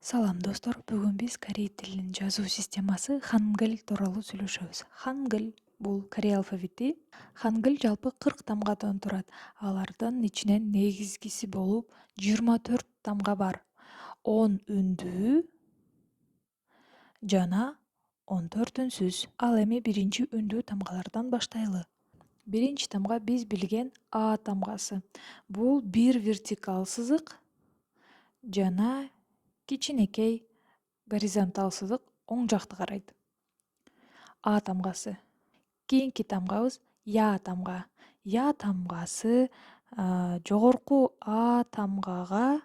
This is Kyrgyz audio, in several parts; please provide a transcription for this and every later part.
Салам достор, бүгін біз корей тілінің жазу системасы Hangul туралы сөйлешебіз. Hangul бұл корей алфавиті. Hangul жалпы 40 тамғадан тұрады. Алардан içінен негізгісі болып 24 тамға бар. 10 үнді жана 14 үнсіз. Ал эми биринчи үнді тамгалардан баштайлы. Биринчи тамга биз билген А тамгасы. Бұл бир вертикал сызык жана кичинекей горизонтал сызык оң жақты қарайды. А тамгасы. Кийинки тамгабыз Я тамга. Я тамгасы жогорку А тамгага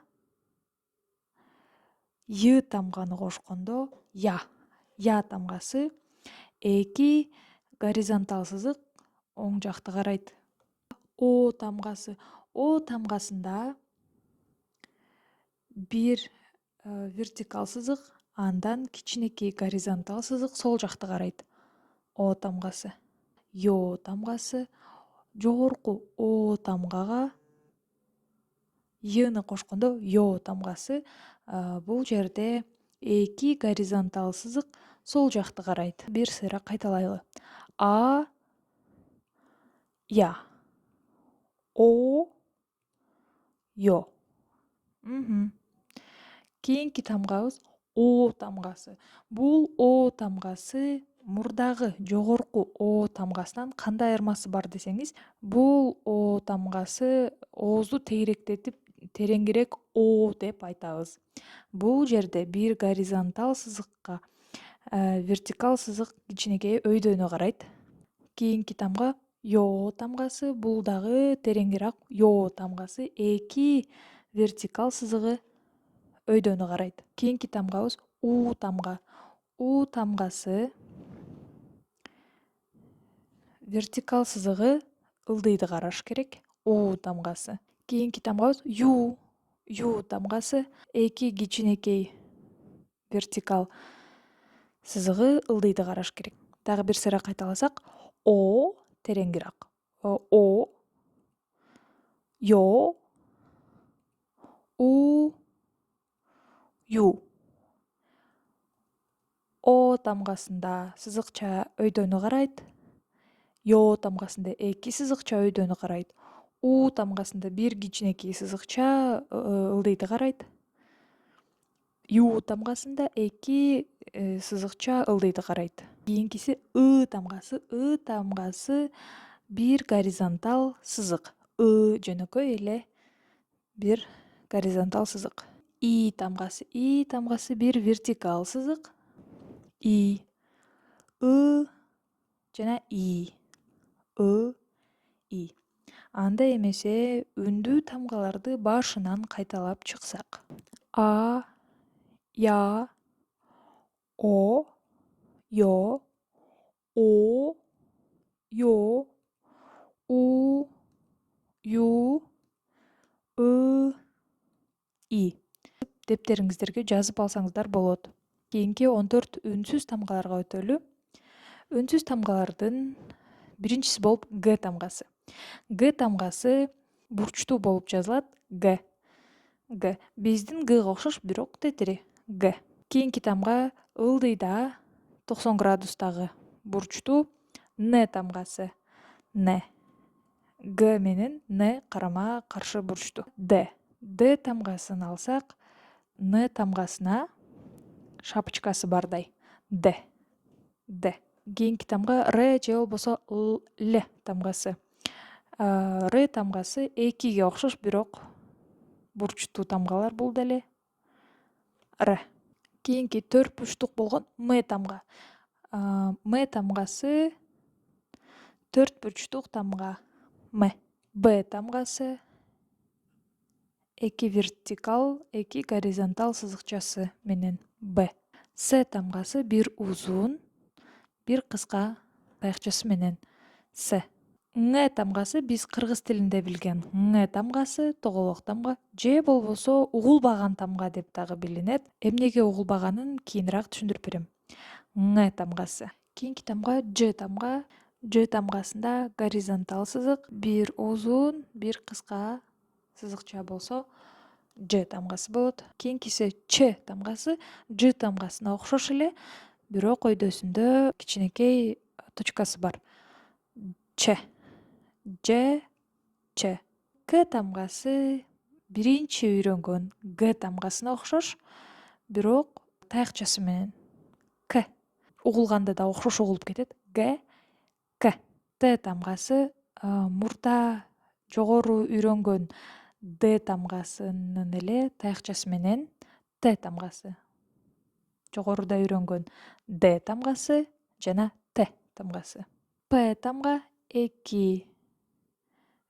Y тамганы кошкондо Я тамгасы эки горизонтал сызык оң жақты қарайды. О тамгасы. О тамгасында бир вертикал сызык, андан кичинекей горизонтал сызык сол жақты қарайды. О тамгасы. Yo тамгасы жогорку О тамгага Y-ны кошкондо Yo тамгасы. Бул жерде эки горизонтал сызык сол жақты қарайды. Бир сыйра кайталайлы. А, Я, О, Yo. Кийинки тамгабыз О тамгасы. Бул О тамгасы мурдагы жогорку О тамгасынан кандай айырмасы бар десеңиз, бул О тамгасы оозду тегеректетип тереңирээк О деп айтабыз. Бул жерде бир горизонтал сызыкка вертикал сызык кичинекей өйдөнү карайт. Кийинки тамга Yo тамгасы. Бул дагы тереңирээк Yo тамгасы. Эки вертикал сызыгы өйдөнү карайт. Кийинки тамгабыз У тамга. У тамгасы вертикал сызыгы ылдыйды караш керек. У тамгасы. Кийинки тамгабыз Ю. Ю тамгасы эки кичинекей вертикал сызыгы ылдыйды караш керек. Дагы бир сыйра кайталасак, О тереңирээк. О, Yo, У, Ю. О тамгасында сызыкча өйдөнү карайт. Yo тамгасында эки сызыкча өйдөнү карайт. У тамгасында бир кичинекей сызыкча ылдыйды карайт. Ю тамгасында эки сызыкча ылдыйды карайт. Кийинкиси И тамгасы. И тамгасы бир горизонтал сызык. И жөнөкөй эле бир горизонтал сызык. И тамгасы. И тамгасы бир вертикал сызык. И жана И. И. Анда эмесе үндүү тамгаларды башынан кайталап чыксак. А, Я, О, Yo, О, Yo, У, Ю, И. Дептериңиздерге жазып алсаңыздар болот. Кийинки 14 үнсүз тамгаларга өтөлү. Үнсүз тамгалардын биринчиси болуп Г тамгасы. Г тамгасы бурчтуу болуп жазылат. Г. Биздин Гга окшош, бирок тетири. Г. Кийинки тамга ылдыйда 90 градустагы бурчтуу Н тамгасы. Н. Г менен Н карама каршы бурчтуу. Д. Д тамгасын алсак, Н тамгасына шапочкасы бардай. Д. Кийинки тамга Р же болбосо Л тамгасы. Р тамгасы экиге окшош, бирок бурчтуу тамгалар бул деле. Р. Кийинки 4 бурчтук болгон М тамга. М тамгасы 4 бурчтук тамга. М. Б тамгасы эки вертикал, эки горизонтал сызыкчасы менен Б. С тамгасы бир узун, бир кыска таякчасы менен С. Ң тамгасы биз кыргыз тилинде билген Ң тамгасы тоголок тамга же болбосо угулбаган тамга деп дагы билинет. Эмнеге угулбаганын кийинирээк түшүндүрүп берем. Ң тамгасы. Кийинки тамга Ж тамга. Ж тамгасында горизонтал сызык, бир узун, бир кыска сызыкча болсо Ж тамгасы болот. Кийинкиси Ч тамгасы Ж тамгасына окшош эле, бирок өйдөсүндө кичинекей точкасы бар. Ч, Ж, Ч. К тамгасы биринчи үйрөнгөн Г тамгасына окшош, бирок таякчасы менен К. Угулганда да окшош угулуп кетет. Г, К. Т тамгасы мурда жогору үйрөнгөн Д тамгасынын эле таякчасы менен Т тамгасы. Жогоруда үйрөнгөн Д тамгасы жана Т тамгасы. П тамга 2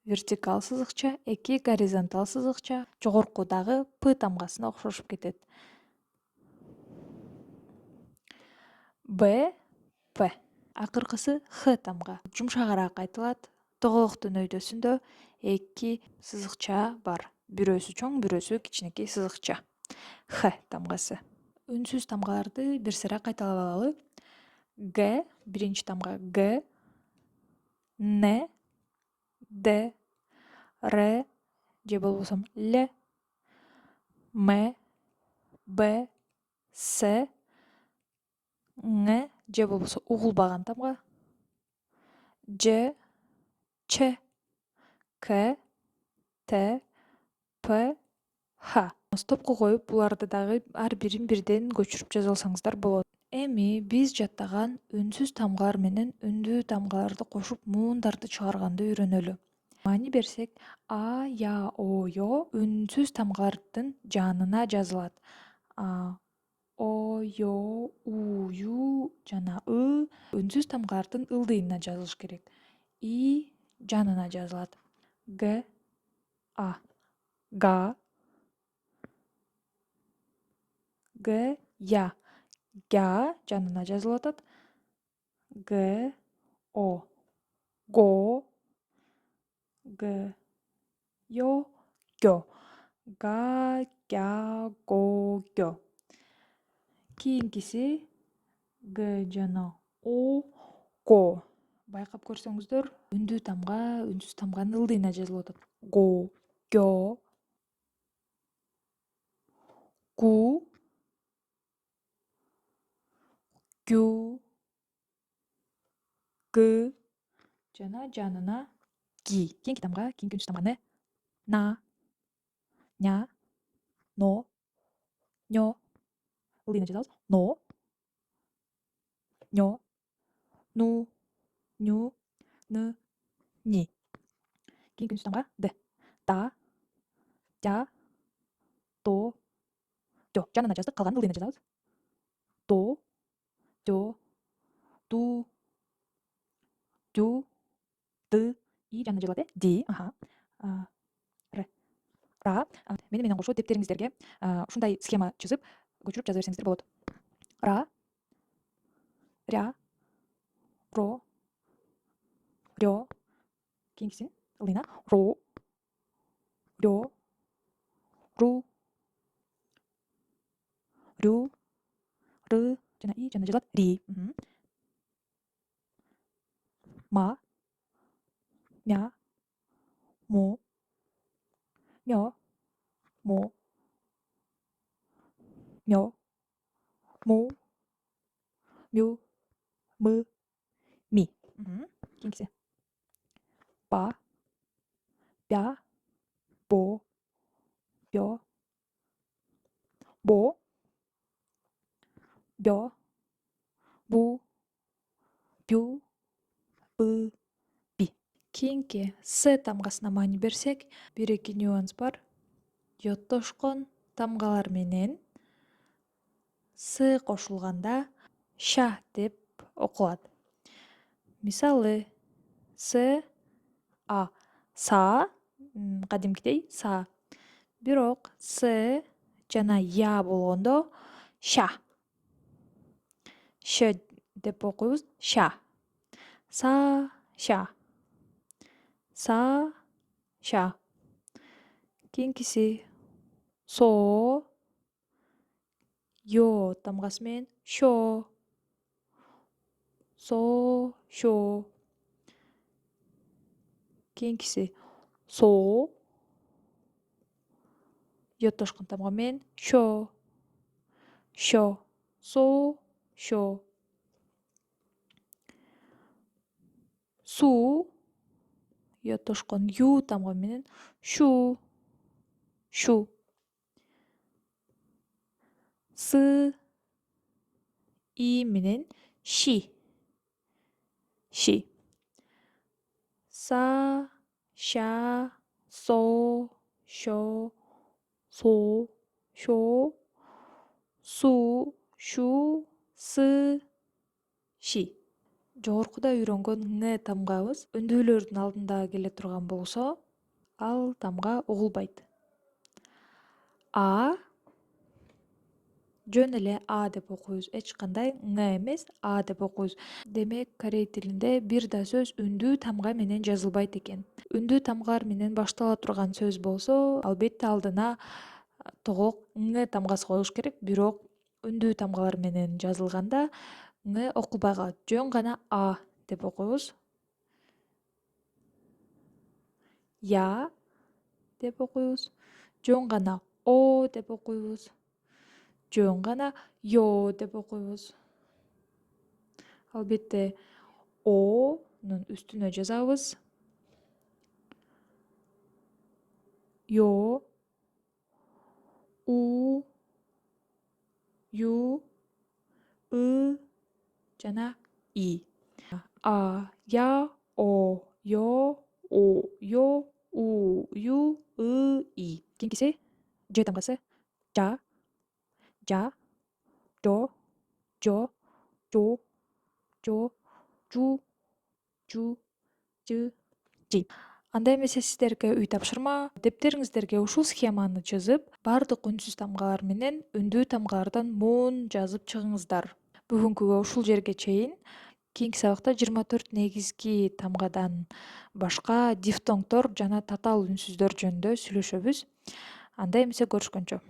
вертикал сызыкча, 2 горизонтал сызыкча, жогоркудагы П тамгасына окшошуп кетет. Б, П. Акыркысы Х тамга. Жумшагыраак айтылат. Тоголоктун өйдөсүндө 2 сызыкча бар. Бирөөсү чоң, бирөөсү кичинекей сызыкча. Х тамгасы. Үнсүз тамгаларды бир сыйра кайталап алалы. Г, биринчи тамга Г, Н, Д, Р же болбосо Л, М, Б, С, Ң же болбосо угулбаган тамга, Ж, Ч, К, Т, П, Х. Стопко коюп, буларды дагы ар бирин бирден көчүрүп жаза алсаңыздар болот. Эми биз жаттаган үнсүз тамгалар менен үндүү тамгаларды кошуп муундарды чыгарганды үйрөнөлү. Маани берсек, А, Я, О, Ё үнсүз тамгалардын жанына жазылат. О, Ё, У, Ю жана И үнсүз тамгалардын ылдыйына жазылыш керек. И жанына жазылат. Г, А, Га, Г, Я. Гя жанына жазылып атат. Г, О, Го, Г, Ё, Гё. Га, Гя, Го, Гё. Кийинкиси Г жана О, Го. Байкап көрсөңүздөр, үндүү тамга үнсүз тамганын ылдыйына жазылып атат. Го, Гё, Гу, Гю, Г жана жанына Ги. Кийинки тамга, кийинки үнсүз тамга На, Ня, Но, Нё. Ылдыйына жазабыз. Но, Нё, Ну, Ню, Ны, Ни. Кийинки үнсүз тамга Д. Да, Дя, До, Дё. Жанына жаздык, калганын ылдыйына жазабыз. До, Дё, Ду, Дю, Ды. И жанына жазылат, Ди. Р. Ра. Менен кошо дептериңиздерге ушундай схема чызып, көчүрүп жаза берсеңиздер болот. Ра, Ря, Ро, Рё. Кийинкисин ылдыйына Ро, Рё, Ру, Рю, Ры жана И жанына жазылат. Ри. Ма, Мя, Мо, Мё, Мо, Мё, Му, Мю, Мы, Ми. Кийинкиси Ба, Бя, Бо, Бё, Бо, Бё, Бу, Бю, Бы, Би. Кийинки С тамгасына маани берсек, бир эки нюанс бар. Жоттошкон тамгалар менен С кошулганда Ша деп окулат. Мисалы, С, А, Са, кадимкидей Са. Бирок С жана Я болгондо Ша. Ш деп окуйбуз. Ша. Са, Ша. Са, Ша. Кийинкиси Со, Ё тамгасы менен Шо. Со, Шо. Кийинкиси Со, Йоттошкон тамга менен шо, со, шо. Су, йоттошкон ю тамга менен шу, шу. Сы, и менен ши, ши. Са, ша, со, шо, со, шо. Су, шу, сы, ши. Жогоркуда үйрөнгөн ң тамгабыз үндүүлөрдүн алдында келе турган болсо, ал тамга угулбайт. А жөн эле А деп окуйбуз. Эч кандай ң эмес, А деп окуйбуз. Демек, корей тилинде бир да сөз үндүү тамга менен жазылбайт экен. Үндүү тамгалар менен баштала турган сөз болсо, албетте алдына тогок ң тамгасы коюш керек, бирок үндүү тамгалар менен жазылганда ң окулбай калат. Жөн гана А деп окуйбуз. Я деп окуйбуз. Жөн гана О деп окуйбуз. Жөн гана Ё деп окуйбуз. Албетте О'нун үстүнө жазабыз. Ё, У, Ю, И жана И. А, Я, О, Ё, У, Ё, У, Ю, И. Кийинкиси Ж тамгасы. Жа, жо, жо, жу, жу, жу, жы, жи. Анда эмесе сиздерге үй тапшырма. Дептериңиздерге ушул схеманы чызып, бардык үнсүз тамгалар менен үндүү тамгалардан муун жазып чыгыңыздар. Бүгүнкүгө ушул жерге чейин. Кийинки сабакта 24 негизги тамгадан башка дифтонгдор жана татаал үнсүздөр жөнүндө сүйлөшөбүз. Анда эмесе көрүшкөнчө.